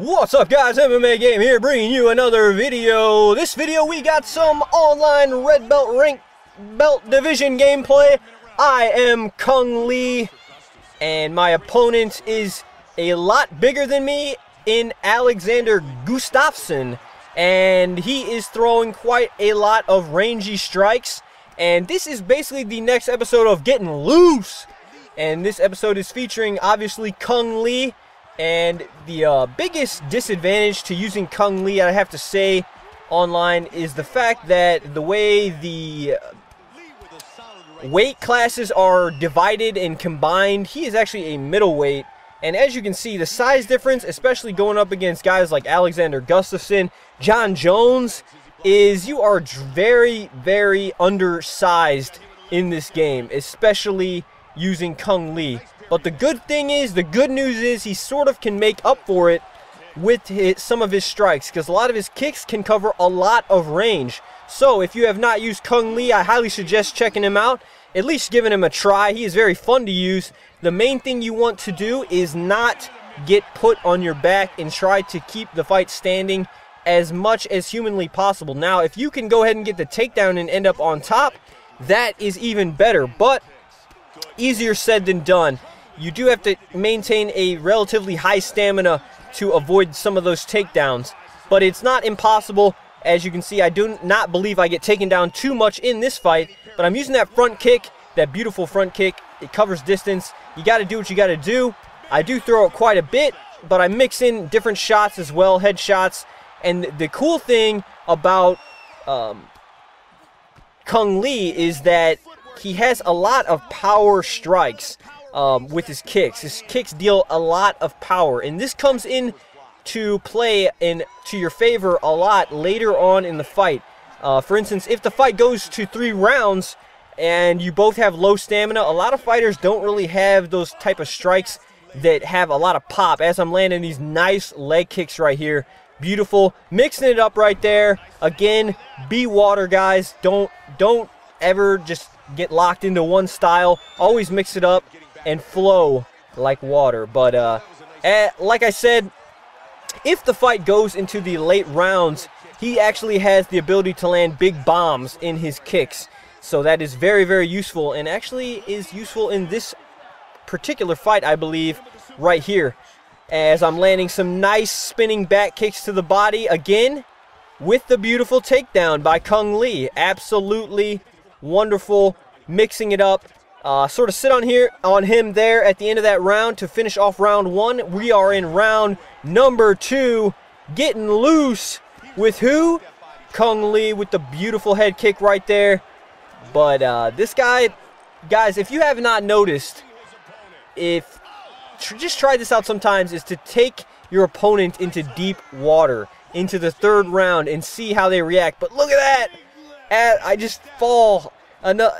What's up, guys? MMAGAME here, bringing you another video. This video we got some online red belt rank belt division gameplay. I am Cung Lee, and my opponent is a lot bigger than me in Alexander Gustafsson, and he is throwing quite a lot of rangy strikes. And this is basically the next episode of Getting Loose, and this episode is featuring obviously Cung Lee. And the biggest disadvantage to using Cung Lee, I have to say, online is the fact that the way the weight classes are divided and combined, he is actually a middleweight. And as you can see, the size difference, especially going up against guys like Alexander Gustafsson, John Jones, is you are very, very undersized in this game, especially using Cung Lee. But the good news is he sort of can make up for it with some of his strikes, because a lot of his kicks can cover a lot of range. So if you have not used Cung Lee, I highly suggest checking him out, at least giving him a try. He is very fun to use. The main thing you want to do is not get put on your back and try to keep the fight standing as much as humanly possible. Now, if you can go ahead and get the takedown and end up on top, that is even better, but easier said than done. You do have to maintain a relatively high stamina to avoid some of those takedowns, but it's not impossible. As you can see, I do not believe I get taken down too much in this fight, but I'm using that front kick, that beautiful front kick. It covers distance. You got to do what you got to do. I do throw it quite a bit, but I mix in different shots as well, head shots. And the cool thing about Cung Lee is that he has a lot of power strikes. With his kicks. His kicks deal a lot of power, and this comes in to play to your favor a lot later on in the fight. For instance, if the fight goes to 3 rounds and you both have low stamina, a lot of fighters don't really have those type of strikes that have a lot of pop. As I'm landing these nice leg kicks right here, beautiful, mixing it up right there. Again, be water, guys. Don't ever just get locked into one style. Always mix it up and flow like water. But like I said, if the fight goes into the late rounds, he actually has the ability to land big bombs in his kicks. So that is very, very useful, and actually is useful in this particular fight, I believe, right here. As I'm landing some nice spinning back kicks to the body, again, with the beautiful takedown by Cung Lee. Absolutely wonderful, mixing it up. Sort of sit on him there at the end of that round to finish off round 1. We are in round number 2, getting loose with who? Cung Lee with the beautiful head kick right there. But this guy, guys, if you have not noticed, just try this out sometimes, is to take your opponent into deep water, into the 3rd round, and see how they react. But look at that! I just fall.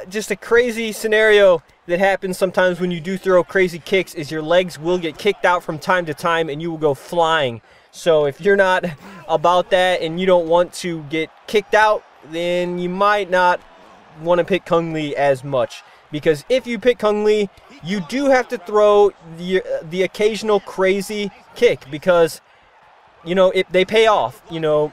Just a crazy scenario that happens sometimes when you do throw crazy kicks is your legs will get kicked out from time to time and you will go flying. So if you're not about that and you don't want to get kicked out, then you might not want to pick Cung Lee as much. Because if you pick Cung Lee, you do have to throw the occasional crazy kick, because, you know, they pay off, you know.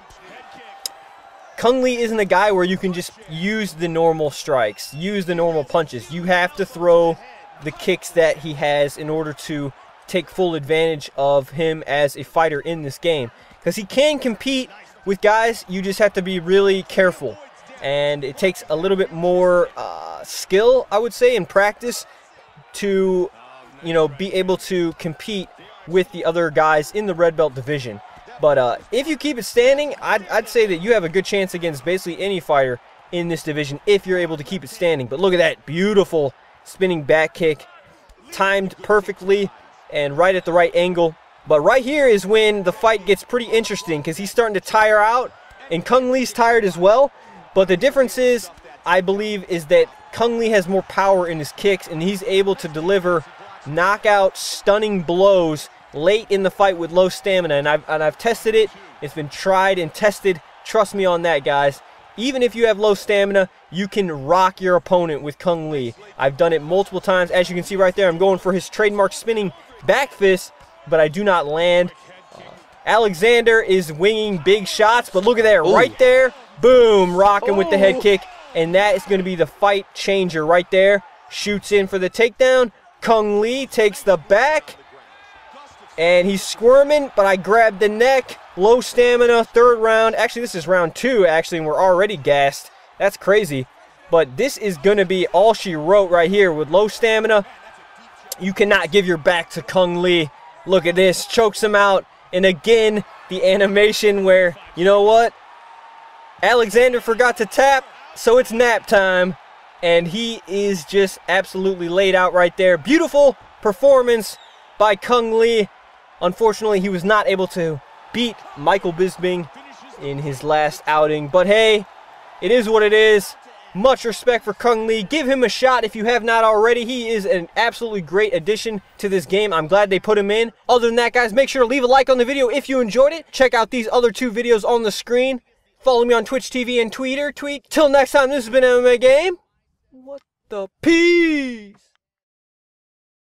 Cung Lee isn't a guy where you can just use the normal strikes, use the normal punches. You have to throw the kicks that he has in order to take full advantage of him as a fighter in this game. Because he can compete with guys, you just have to be really careful. And it takes a little bit more skill, I would say, and practice to, you know, be able to compete with the other guys in the red belt division. But if you keep it standing, I'd say that you have a good chance against basically any fighter in this division if you're able to keep it standing. But look at that beautiful spinning back kick, timed perfectly and right at the right angle. But right here is when the fight gets pretty interesting, because he's starting to tire out, and Cung Lee's tired as well. But the difference is, I believe, is that Cung Lee has more power in his kicks, and he's able to deliver knockout, stunning blows late in the fight with low stamina, and I've tested it. It's been tried and tested. Trust me on that, guys. Even if you have low stamina, you can rock your opponent with Cung Lee. I've done it multiple times. As you can see right there, I'm going for his trademark spinning back fist, but I do not land. Alexander is winging big shots, but look at that right there. Boom, rocking with the head kick. And that is going to be the fight changer right there. Shoots in for the takedown. Cung Le takes the back. And he's squirming, but I grabbed the neck. Low stamina, third round. Actually, this is round 2, actually, and we're already gassed. That's crazy. But this is going to be all she wrote right here with low stamina. You cannot give your back to Cung Le. Look at this. Chokes him out. And again, the animation where, you know what? Alexander forgot to tap, so it's nap time. And he is just absolutely laid out right there. Beautiful performance by Cung Le. Unfortunately, he was not able to beat Michael Bisping in his last outing. But hey, it is what it is. Much respect for Cung Le. Give him a shot if you have not already. He is an absolutely great addition to this game. I'm glad they put him in. Other than that, guys, make sure to leave a like on the video if you enjoyed it. Check out these other 2 videos on the screen. Follow me on Twitch TV and Twitter. Till next time, this has been MMA Game. What the peace?